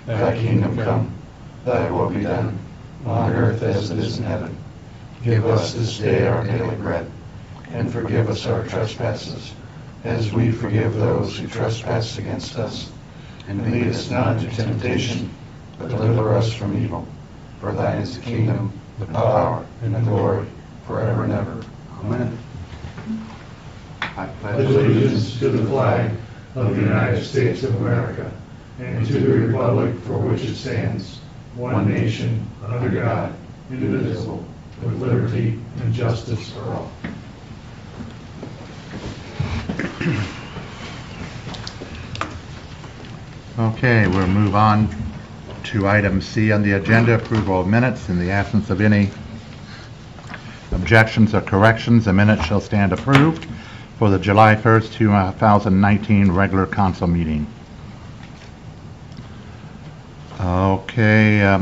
Thy kingdom come, thy will be done, on earth as it is in heaven. Give us this day our daily bread, and forgive us our trespasses, as we forgive those who trespass against us. And lead us not into temptation, but deliver us from evil. For thine is the kingdom, the power, and the glory, forever and ever. Amen. I pledge allegiance to the flag of the United States of America, and to the republic for which it stands, one nation, under God, indivisible, with liberty and justice for all. Okay, we'll move on to item C on the agenda, approval of minutes. In the absence of any objections or corrections, the minutes shall stand approved for the July 1st, 2019 regular council meeting. Okay,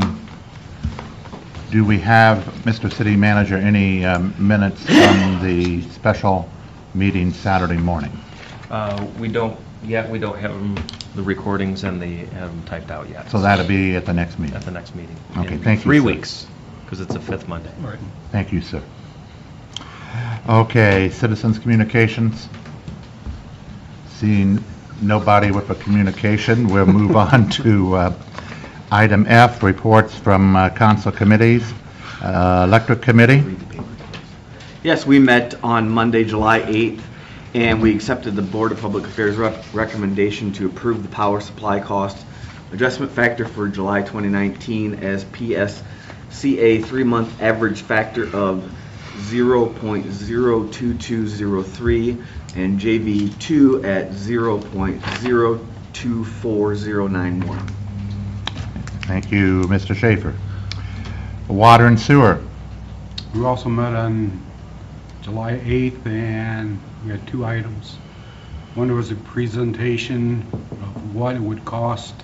do we have, Mr. City Manager, any minutes from the special meeting Saturday morning? We don't yet. We don't have the recordings and the have them typed out yet. So that'll be at the next meeting? At the next meeting. Okay, in thank you, 3 sir. weeks, because it's the 5th Monday. Right. Thank you, sir. Okay, citizens' communications. Seeing nobody with a communication, we'll move on to item F, reports from council committees. Electric Committee. Yes, we met on Monday, July 8th, and we accepted the Board of Public Affairs recommendation to approve the power supply cost adjustment factor for July 2019 as PSCA 3-month average factor of 0.02203 and JV2 at 0.024091. Thank you, Mr. Schaefer. Water and sewer. We also met on July 8th, and we had 2 items. One was a presentation of what it would cost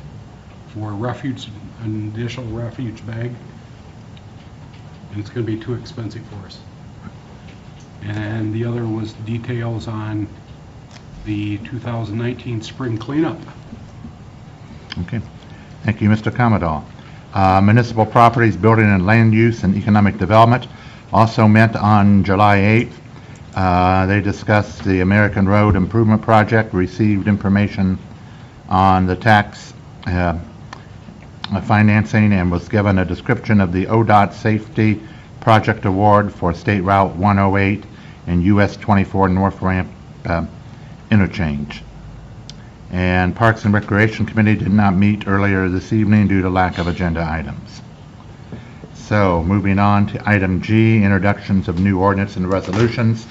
for refuge, an additional refuge bag, and it's going to be too expensive for us. And the other was details on the 2019 spring cleanup. Okay. Thank you, Mr. Commodore. Municipal Properties, Building and Land Use and Economic Development also met on July 8th. They discussed the American Road Improvement Project, received information on the tax financing, and was given a description of the ODOT Safety Project Award for State Route 108 and US 24 North Ramp interchange. And Parks and Recreation Committee did not meet earlier this evening due to lack of agenda items. So, moving on to item G, introductions of new ordinance and resolutions.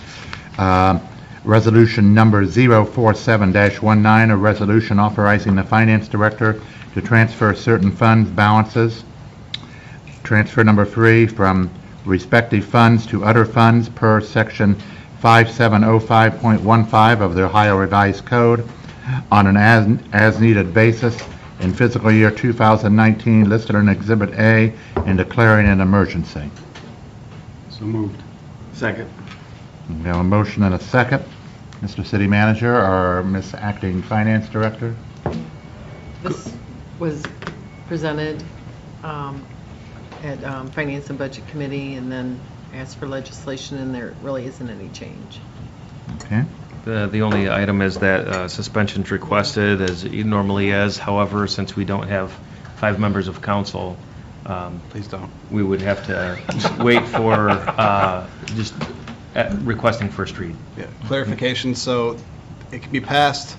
Resolution number 047-19, a resolution authorizing the Finance Director to transfer certain funds balances. Transfer number 3 from respective funds to other funds per section 5705.15 of the Ohio Revised Code on an as-needed basis in fiscal year 2019 listed in Exhibit A and declaring an emergency. So moved. Second. We have a motion and a second. Mr. City Manager or Ms. Acting Finance Director? This was presented at Finance and Budget Committee and then asked for legislation, and there really isn't any change. Okay. The only item is that suspension's requested, as it normally is. However, since we don't have 5 members of council, Please don't. we would have to wait for just requesting first read. Yeah, clarification, so it can be passed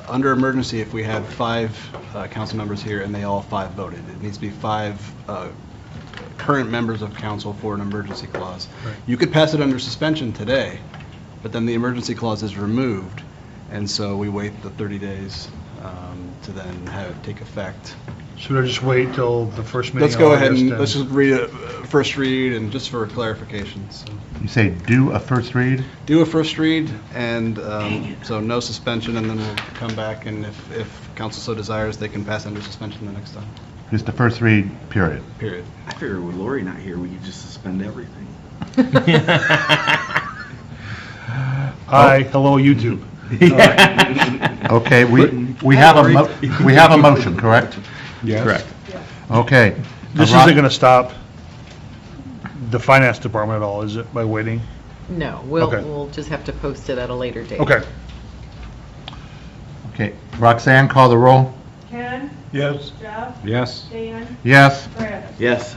under emergency if we had 5 council members here and they all 5 voted. It needs to be 5 current members of council for an emergency clause. Right. You could pass it under suspension today, but then the emergency clause is removed, and so we wait the 30 days to then have it take effect. Should I just wait till the first meeting? Let's go in ahead August and let's just read it, first read, and just for clarification. So You say do a first read? do a first read, and so no suspension, and then we'll come back, and if council so desires, they can pass under suspension the next time. Just a first read, period. Period. I figured with Lori not here, we could just suspend everything. Hi, hello, YouTube. Okay, we have a motion, correct? Yes. Correct. Okay. This Rob- isn't going to stop the finance department at all, is it, by waiting? No, Okay. we'll just have to post it at a later date. Okay. Okay, Roxanne, call the roll. Ken, Yes. Jeff, Yes. Dan, Yes? Travis. Yes.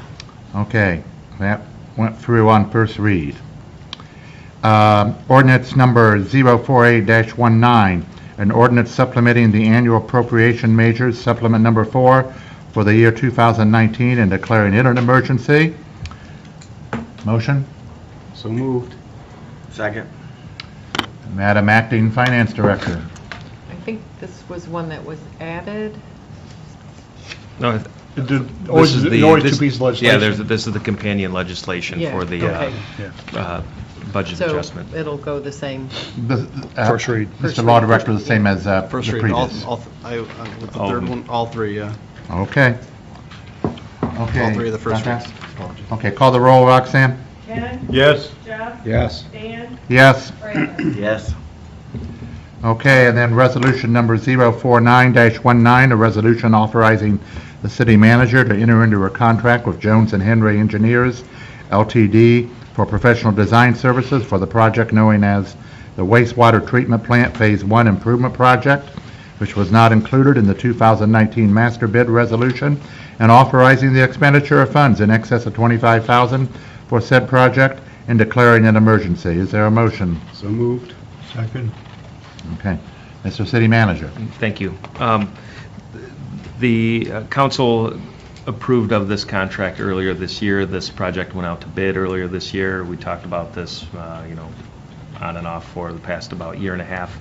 Okay, that went through on first read. Ordinance number 048-19, an ordinance supplementing the annual appropriation measures, supplement number 4 for the year 2019 and declaring it an emergency. Motion? So moved. Second. Madam Acting Finance Director. I think this was one that was added. No, Always this is two pieces of legislation. Yeah, this is the companion legislation Yeah, for the okay. budget So adjustment. it'll go the same. First read. Mr. Law Director, the same as the First read, all, previous. with the All of third them. one, all three, yeah. Okay. Okay. All three of the first Okay. reads. Apologies. Okay, call the roll, Roxanne. Ken, Yes. Jeff, Yes. Dan, Yes. Travis. Yes. Okay, and then resolution number 049-19, a resolution authorizing the city manager to enter into a contract with Jones and Henry Engineers LTD for professional design services for the project known as the Wastewater Treatment Plant Phase 1 Improvement Project, which was not included in the 2019 master bid resolution, and authorizing the expenditure of funds in excess of $25,000 for said project and declaring an emergency. Is there a motion? So moved. Second. Okay. Mr. City Manager. Thank you. The council approved of this contract earlier this year. This project went out to bid earlier this year. We talked about this, on and off for the past about year and a half.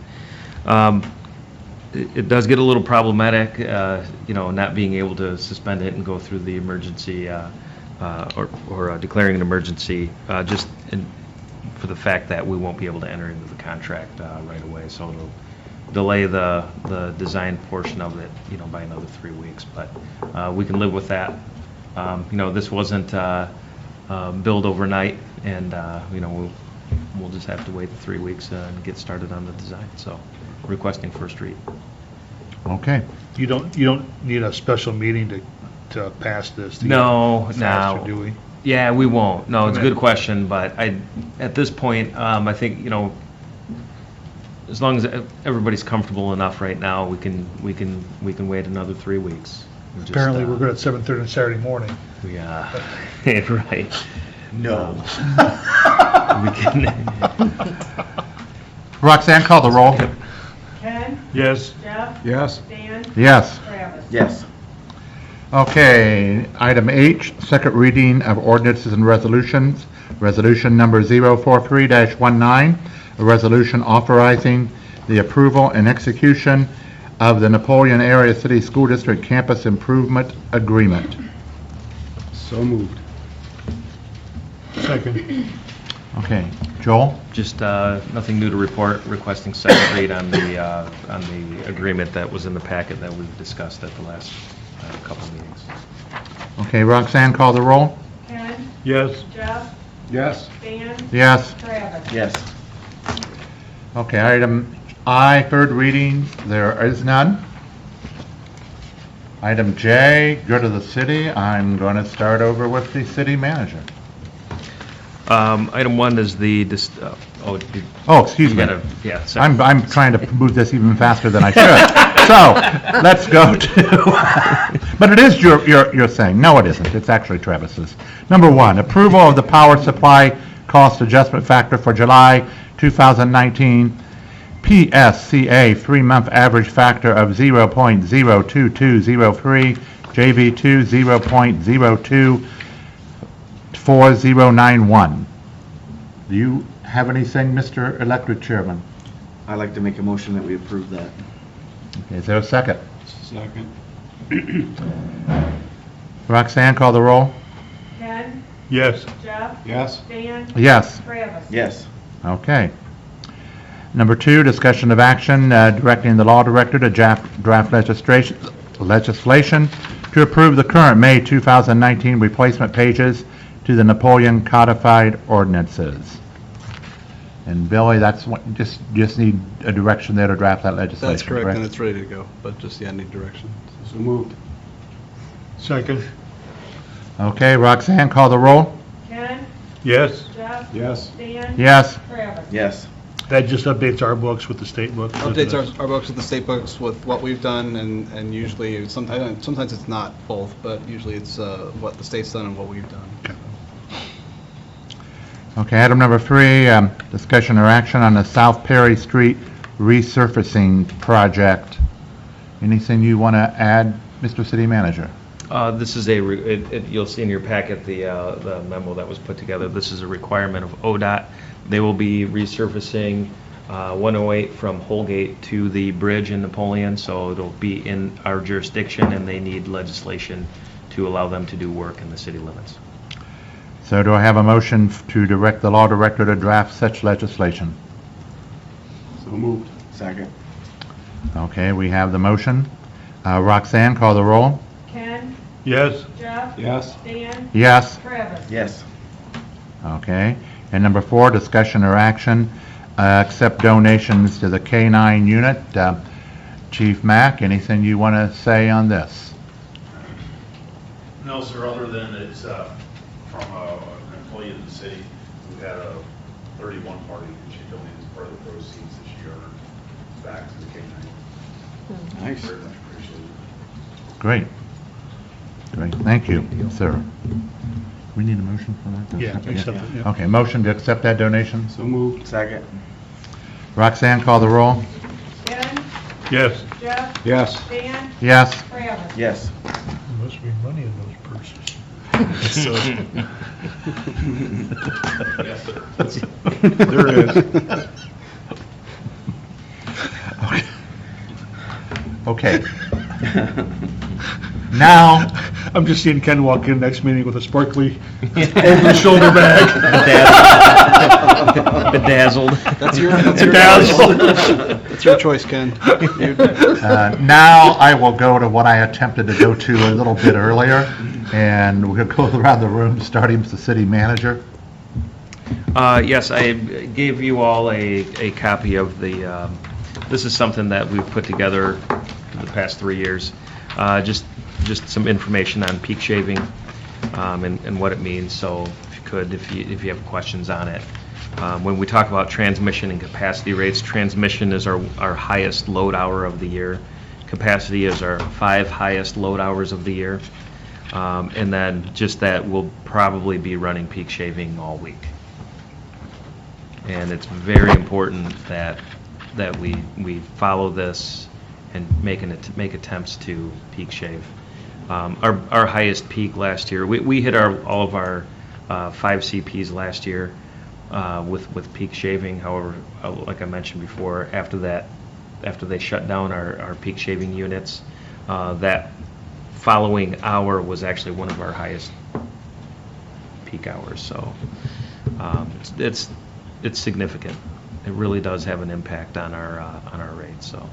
It does get a little problematic, not being able to suspend it and go through the emergency or declaring an emergency, for the fact that we won't be able to enter into the contract right away. So it'll delay the design portion of it, by another 3 weeks. But we can live with that. This wasn't built overnight, and we'll just have to wait the 3 weeks and get started on the design. So requesting first read. Okay. You don't need a special meeting to pass this? to No, get faster, no. do we? Yeah, we won't. No, it's a Okay. good question, but at this point, I think, as long as everybody's comfortable enough right now, we can wait another 3 weeks. Just, Apparently, we're good at 7:30 on Saturday morning. Yeah, right. No. We can, Roxanne, call the roll. Ken, Yes. Jeff, Yes. Dan, Yes. Travis. Yes. Okay, item H, second reading of ordinances and resolutions. Resolution number 043-19, a resolution authorizing the approval and execution of the Napoleon Area City School District Campus Improvement Agreement. So moved. Second. Okay, Joel? just nothing new to report. Requesting second read on the agreement that was in the packet that we've discussed at the last couple of meetings. Okay, Roxanne, call the roll. Ken, Yes. Jeff, Yes. Dan, Yes. Travis. Yes. Okay, item I, third reading, there is none. Item J, good of the city, I'm going to start over with the city manager. Item 1 is the, Oh, excuse you me. gotta, yeah. sorry. I'm trying to move this even faster than I should. So, let's go to, but it is your thing. No, it isn't. It's actually Travis's. Number 1, approval of the power supply cost adjustment factor for July 2019 PSCA 3-month average factor of 0.02203, JV2 0.024091. Do you have anything, Mr. Elected Chairman? I'd like to make a motion that we approve that. Okay, is there a second? Second. Roxanne, call the roll. Ken, Yes. Jeff, Yes. Dan, Yes. Travis. Yes. Okay. Number 2, discussion of action directing the law director to draft legislation to approve the current May 2019 replacement pages to the Napoleon codified ordinances. And Billy, that's what, just need a direction there to draft that legislation, That's correct, and it's ready to go, but just, need direction. So moved. Second. Okay, Roxanne, call the roll? Ken, Yes. Jeff, Yes. Dan, Yes. Travis. Yes. That just updates our books with the state books. Updates our books with the state books with what we've done, and usually, sometimes it's not both, but usually it's what the state's done and what we've done. Okay, item number 3, discussion or action on the South Perry Street resurfacing project. Anything you want to add, Mr. City Manager? This is you'll see in your packet the memo that was put together. This is a requirement of ODOT. They will be resurfacing 108 from Holgate to the bridge in Napoleon, so it'll be in our jurisdiction, and they need legislation to allow them to do work in the city limits. So do I have a motion to direct the law director to draft such legislation? So moved. Second. Okay, we have the motion. Roxanne, call the roll? Ken, Yes. Jeff, Yes. Dan, Yes. Travis. Yes. Okay. And number 4, discussion or action, accept donations to the K-9 unit. Chief Mack, anything you want to say on this? No, sir, other than it's from an employee of the city who had a 31 party, and she donated part of the proceeds that she earned back to the K-9. Nice. Very much appreciated. Great. Great, thank you, sir. We need a motion for that? Yeah, accept it, yeah. Okay, motion to accept that donation. So moved. Second. Roxanne, call the roll? Ken, Yes. Jeff, Yes. Dan, Yes. Travis. Yes. There must be money in those purses. Yes, sir. There is. Okay. Now, I'm just seeing Ken walk in next meeting with a sparkly over-the-shoulder bag. Bedazzled. That's your Bedazzled. It's your choice, Ken. now I will go to what I attempted to go to a little bit earlier, and we'll go around the room, starting with the city manager. Yes, I gave you all a copy of the, this is something that we've put together for the past 3 years. Just some information on peak shaving and what it means. So if you could, if you have questions on it. When we talk about transmission and capacity rates, transmission is our highest load hour of the year. Capacity is our 5 highest load hours of the year. And then just that we'll probably be running peak shaving all week. And it's very important that we follow this and make attempts to peak shave. Our highest peak last year, we hit all of our 5 CPs last year with peak shaving. However, like I mentioned before, after they shut down our peak shaving units, that following hour was actually one of our highest peak hours. So it's significant. It really does have an impact on our rates. So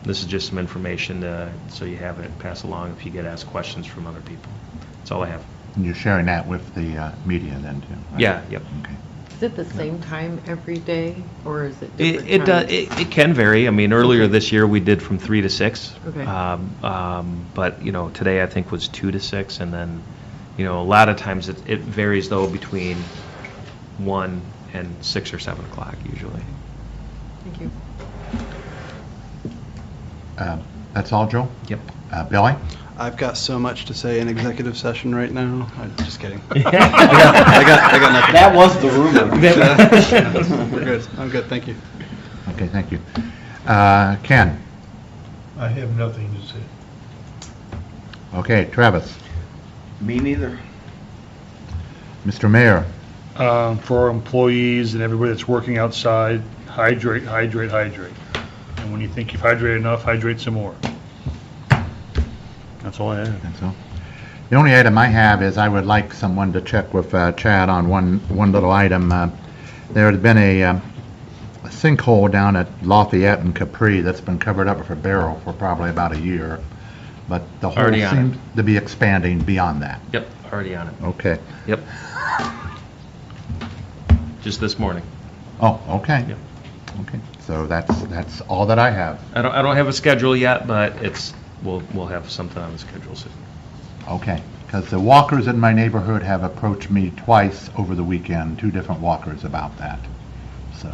this is just some information so you have it, pass along if you get asked questions from other people. That's all I have. And you're sharing that with the media then, too? Right? Yeah, yep. Okay. Is it the same time every day, or is it It different does. times? It can vary. I mean, earlier this year we did from 3 to 6. Okay. But today I think was 2 to 6, and then a lot of times it varies though between 1 and 6 or 7 o'clock usually. Thank you. That's all, Joe? Yep. Billy? I've got so much to say in executive session right now. I'm just kidding. I got nothing. That was the rumor. We're good. I'm good. Thank you. Okay, thank you. Ken? I have nothing to say. Okay, Travis? Me neither. Mr. Mayor? For our employees and everybody that's working outside, hydrate, hydrate, hydrate. And when you think you've hydrated enough, hydrate some more. That's all I have. And so, the only item I have is I would like someone to check with Chad on one little item. There has been a sinkhole down at Lafayette and Capri that's been covered up with a barrel for probably about a year, but the hole Already on seems to be expanding beyond that. Yep, already on it. Okay. Yep. Just this morning. Oh, okay. Yep. Okay. So that's all that I have. I don't have a schedule yet, but we'll have something on the schedule soon. Okay, because the walkers in my neighborhood have approached me twice over the weekend, 2 different walkers about that. So,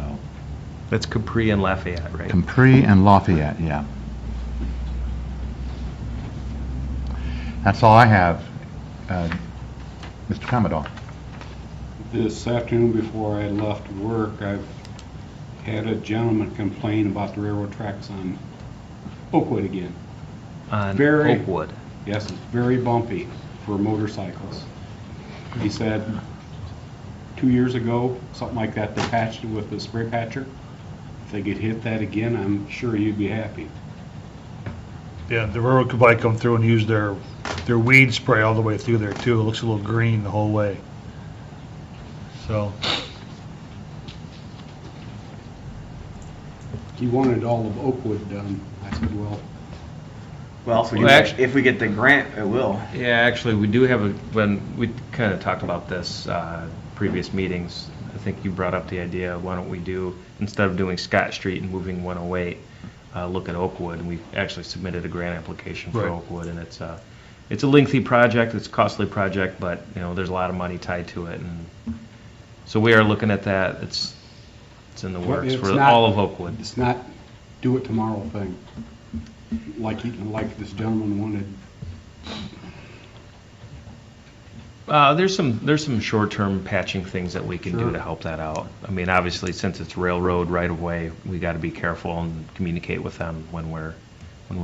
That's Capri and Lafayette, right? Capri and Lafayette, yeah. That's all I have. Mr. Commodore? This afternoon before I left work, I've had a gentleman complain about the railroad tracks on Oakwood again. On Very- Oakwood. Yes, it's very bumpy for motorcycles. He said 2 years ago, something like that, they patched it with the spray patcher. If they could hit that again, I'm sure you'd be happy. Yeah, the railroad could probably come through and use their weed spray all the way through there too. It looks a little green the whole way. So, He wanted all of Oakwood done. I said, well, If we get the grant, it will. Yeah, actually, we do have when we kind of talked about this previous meetings, I think you brought up the idea, why don't we do, instead of doing Scott Street and moving 108, look at Oakwood, and we actually submitted a grant application for Right. Oakwood, and it's a lengthy project, it's a costly project, but, you know, there's a lot of money tied to it, and so we are looking at that. It's in the works it's for not- all of Oakwood. it's not do it tomorrow thing. Like this gentleman wanted. There's some short-term patching things that we can do Sure. to help that out. I mean, obviously, since it's railroad right of way, we got to be careful and communicate with them when we're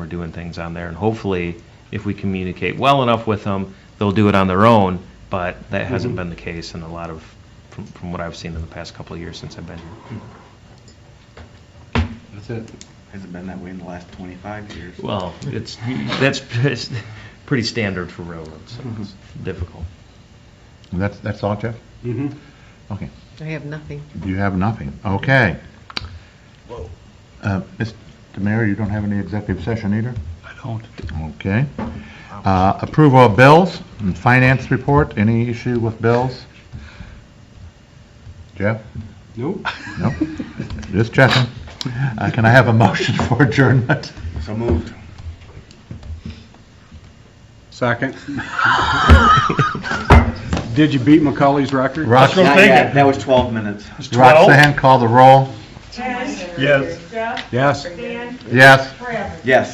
doing things on there. And hopefully, if we communicate well enough with them, they'll do it on their own. But that hasn't been the case in a lot of, from what I've seen in the past couple of years since I've been here. That's it. Hasn't been that way in the last 25 years. Well, that's pretty standard for railroads. So it's difficult. That's all, Jeff? Mm-hmm. Okay. I have nothing. You have nothing. Okay. Mr. Mayor, you don't have any executive session either? I don't. Okay. Approval of bills and finance report. Any issue with bills? Jeff? Nope. No? Just checking. Can I have a motion for adjournment? So moved. Second. Did you beat Macaulay's record? Rox- Not yet. That was 12 minutes. 12? Roxanne, call the roll. Ken, Yes. Jeff, Yes. Dan, Yes. Travis. Yes.